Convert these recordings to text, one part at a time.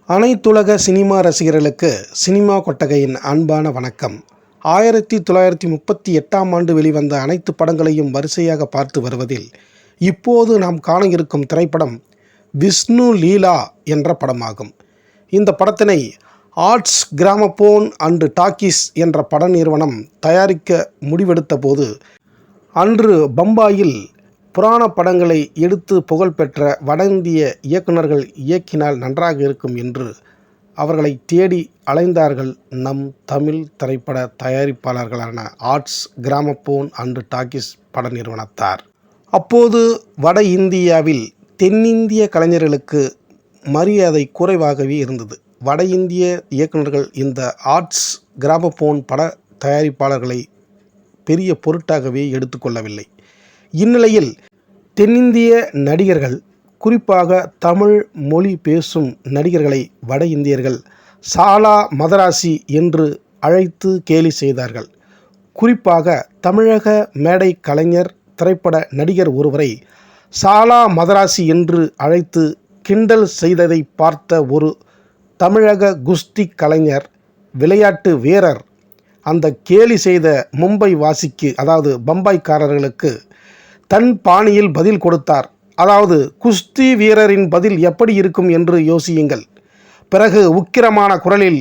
அனைத்துலக சினிமா ரசிகர்களுக்கு சினிமா கொட்டகையின் அன்பான வணக்கம். 1938ஆம் ஆண்டு வெளிவந்த அனைத்து படங்களையும் வரிசையாக பார்த்து வருவதில் இப்போது நாம் காண இருக்கும் திரைப்படம் விஷ்ணு லீலா என்ற படமாகும். இந்த படத்தினை ஆர்ட்ஸ் கிராமபோன் அண்டு டாக்கீஸ் என்ற பட நிறுவனம் தயாரிக்க முடிவெடுத்த போது அன்று பம்பாயில் புராண படங்களை எடுத்து புகழ்பெற்ற வட இந்திய இயக்குநர்கள் இயக்கினால் நன்றாக இருக்கும் என்று அவர்களை தேடி அலைந்தார்கள் நம் தமிழ் திரைப்பட தயாரிப்பாளர்களான ஆர்ட்ஸ் கிராமபோன் அண்டு டாக்கீஸ் பட நிறுவனத்தார். அப்போது வட இந்தியாவில் தென்னிந்திய கலைஞர்களுக்கு மரியாதை குறைவாகவே இருந்தது. வட இந்திய இயக்குநர்கள் இந்த ஆர்ட்ஸ் கிராமபோன் பட தயாரிப்பாளர்களை பெரிய பொருட்டாகவே எடுத்துக்கொள்ளவில்லை. இந்நிலையில் தென்னிந்திய நடிகர்கள், குறிப்பாக தமிழ் மொழி பேசும் நடிகர்களை வட இந்தியர்கள் சாலா மதராசி என்று அழைத்து கேலி செய்தார்கள். குறிப்பாக தமிழக மேடை கலைஞர், திரைப்பட நடிகர் ஒருவரை சாலா மதராசி என்று அழைத்து கிண்டல் செய்ததை பார்த்த ஒரு தமிழக குஸ்தி கலைஞர், விளையாட்டு வீரர் அந்த கேலி செய்த மும்பை வாசிக்கு, அதாவது பம்பாய்க்காரர்களுக்கு தன் பாணியில் பதில் கொடுத்தார். அதாவது குஸ்தி வீரரின் பதில் எப்படி இருக்கும் என்று யோசியுங்கள். பிறகு உக்கிரமான குரலில்,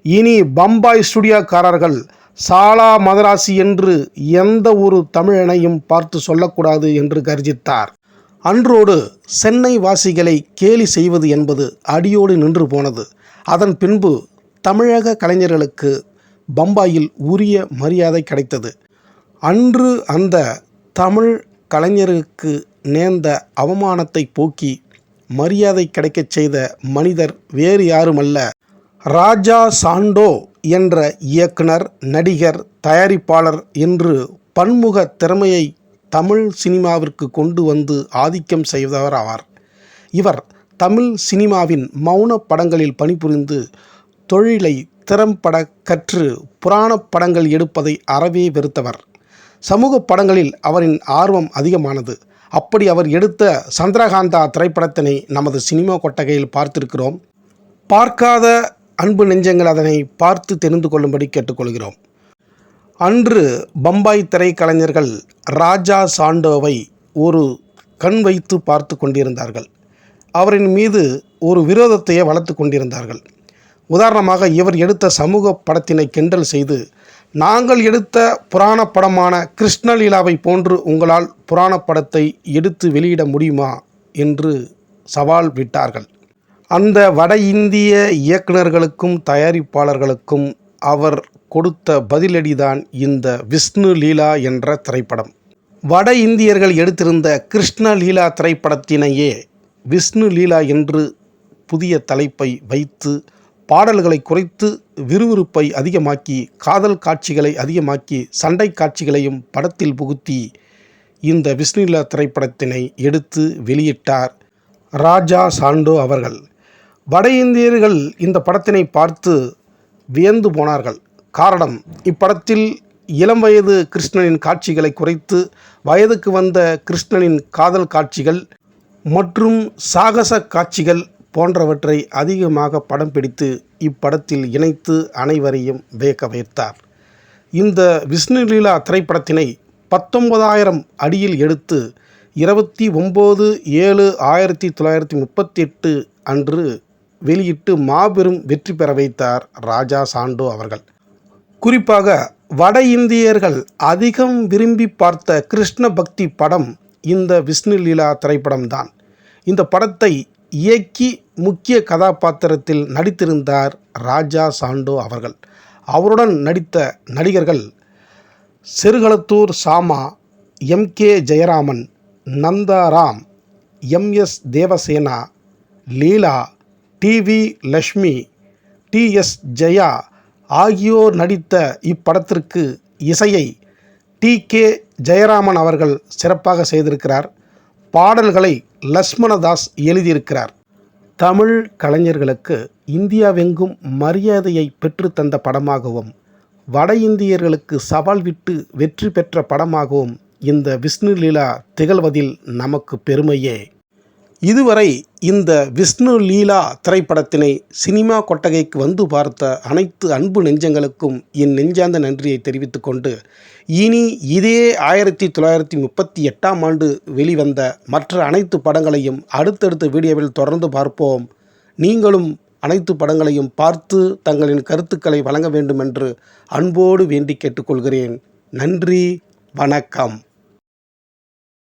இனி பம்பாய் ஸ்டுடியோக்காரர்கள் சாலா மதராசி என்று எந்த ஒரு தமிழனையும் பார்த்து சொல்லக்கூடாது என்று கர்ஜித்தார். அன்றோடு சென்னை வாசிகளை கேலி செய்வது என்பது அடியோடு நின்று போனது. அதன் பின்பு தமிழக கலைஞர்களுக்கு பம்பாயில் உரிய மரியாதை கிடைத்தது. அன்று அந்த தமிழ் கலைஞருக்கு நேர்ந்த அவமானத்தை போக்கி மரியாதை கிடைக்கச் செய்த மனிதர் வேறு யாருமல்ல, ராஜா சாண்டோ என்ற இயக்குனர், நடிகர், தயாரிப்பாளர் என்று பன்முக திறமையை தமிழ் சினிமாவிற்கு கொண்டு வந்து ஆதிக்கம் செய்தவர் ஆவார். இவர் தமிழ் சினிமாவின் மௌன படங்களில் பணிபுரிந்து தொழிலை திறம்பட கற்று புராண படங்கள் எடுப்பதை அறவே வெறுத்தவர். சமூக படங்களில் அவரின் ஆர்வம் அதிகமானது. அப்படி அவர் எடுத்த சந்திரகாந்தா திரைப்படத்தினை நமது சினிமா கொட்டகையில் பார்த்திருக்கிறோம். பார்க்காத அன்பு நெஞ்சங்கள் அதனை பார்த்து தெரிந்து கொள்ளும்படி கேட்டுக்கொள்கிறோம். அன்று பம்பாய் திரைக்கலைஞர்கள் ராஜா சாண்டோவை ஒரு கண் வைத்து பார்த்து கொண்டிருந்தார்கள். அவரின் மீது ஒரு விரோதத்தையே வளர்த்து கொண்டிருந்தார்கள். உதாரணமாக, இவர் எடுத்த சமூக படத்தினை கிண்டல் செய்து, நாங்கள் எடுத்த புராண படமான கிருஷ்ணலீலாவை போன்று உங்களால் புராண படத்தை எடுத்து வெளியிட முடியுமா என்று சவால் விட்டார்கள். அந்த வட இந்திய இயக்குநர்களுக்கும் தயாரிப்பாளர்களுக்கும் அவர் கொடுத்த பதிலடிதான் இந்த விஷ்ணு லீலா என்ற திரைப்படம். வட இந்தியர்கள் எடுத்திருந்த கிருஷ்ணலீலா திரைப்படத்தினையே விஷ்ணு லீலா என்று புதிய தலைப்பை வைத்து பாடல்களை குறைத்து விறுவிறுப்பை அதிகமாக்கி, காதல் காட்சிகளை அதிகமாக்கி, சண்டை காட்சிகளையும் படத்தில் புகுத்தி இந்த விஷ்ணு லீலா திரைப்படத்தினை எடுத்து வெளியிட்டார் ராஜா சாண்டோ அவர்கள். வட இந்தியர்கள் இந்த படத்தினை பார்த்து வியந்து போனார்கள். காரணம், இப்படத்தில் இளம் வயது கிருஷ்ணனின் காட்சிகளை குறைத்து வயதுக்கு வந்த கிருஷ்ணனின் காதல் காட்சிகள் மற்றும் சாகச காட்சிகள் போன்றவற்றை அதிகமாக படம் பிடித்து இப்படத்தில் இணைத்து அனைவரையும் வியக்க வைத்தார். இந்த விஷ்ணு லீலா திரைப்படத்தினை 19,000 அடியில் எடுத்து 29/7/1938 அன்று வெளியிட்டு மாபெரும் வெற்றி பெற வைத்தார் ராஜா சாண்டோ அவர்கள். குறிப்பாக வட இந்தியர்கள் அதிகம் விரும்பி பார்த்த கிருஷ்ண பக்தி படம் இந்த விஷ்ணு லீலா திரைப்படம்தான். இந்த படத்தை இயக்கி முக்கிய கதாபாத்திரத்தில் நடித்திருந்தார் ராஜா சாண்டோ அவர்கள். அவருடன் நடித்த நடிகர்கள் செருகளத்தூர் சாமா, எம்.கே. ஜெயராமன், நந்தாராம், எம்.எஸ். தேவசேனா, லீலா, டி.வி. லட்சுமி, டி.எஸ். ஜெயா ஆகியோர் நடித்த இப்படத்திற்கு இசையை டி.கே. ஜெயராமன் அவர்கள் சிறப்பாக செய்திருக்கிறார். பாடல்களை லட்சுமணதாஸ் எழுதியிருக்கிறார். தமிழ் கலைஞர்களுக்கு இந்தியாவெங்கும் மரியாதையை பெற்று தந்த படமாகவும், வட இந்தியர்களுக்கு சவால் விட்டு வெற்றி பெற்ற படமாகவும் இந்த விஷ்ணு லீலா திகழ்வதில் நமக்கு பெருமையே. இதுவரை இந்த விஷ்ணு லீலா திரைப்படத்தினை சினிமா கொட்டகைக்கு வந்து பார்த்த அனைத்து அன்பு நெஞ்சங்களுக்கும் என் நெஞ்சார்ந்த நன்றியை தெரிவித்துக் கொண்டு, இனி இதே 1938ஆம் ஆண்டு வெளிவந்த மற்ற அனைத்து படங்களையும் அடுத்தடுத்த வீடியோவில் தொடர்ந்து பார்ப்போம். நீங்களும் அனைத்து படங்களையும் பார்த்து தங்களின் கருத்துக்களை வழங்க வேண்டும் என்று அன்போடு வேண்டி கேட்டுக்கொள்கிறேன். நன்றி, வணக்கம்.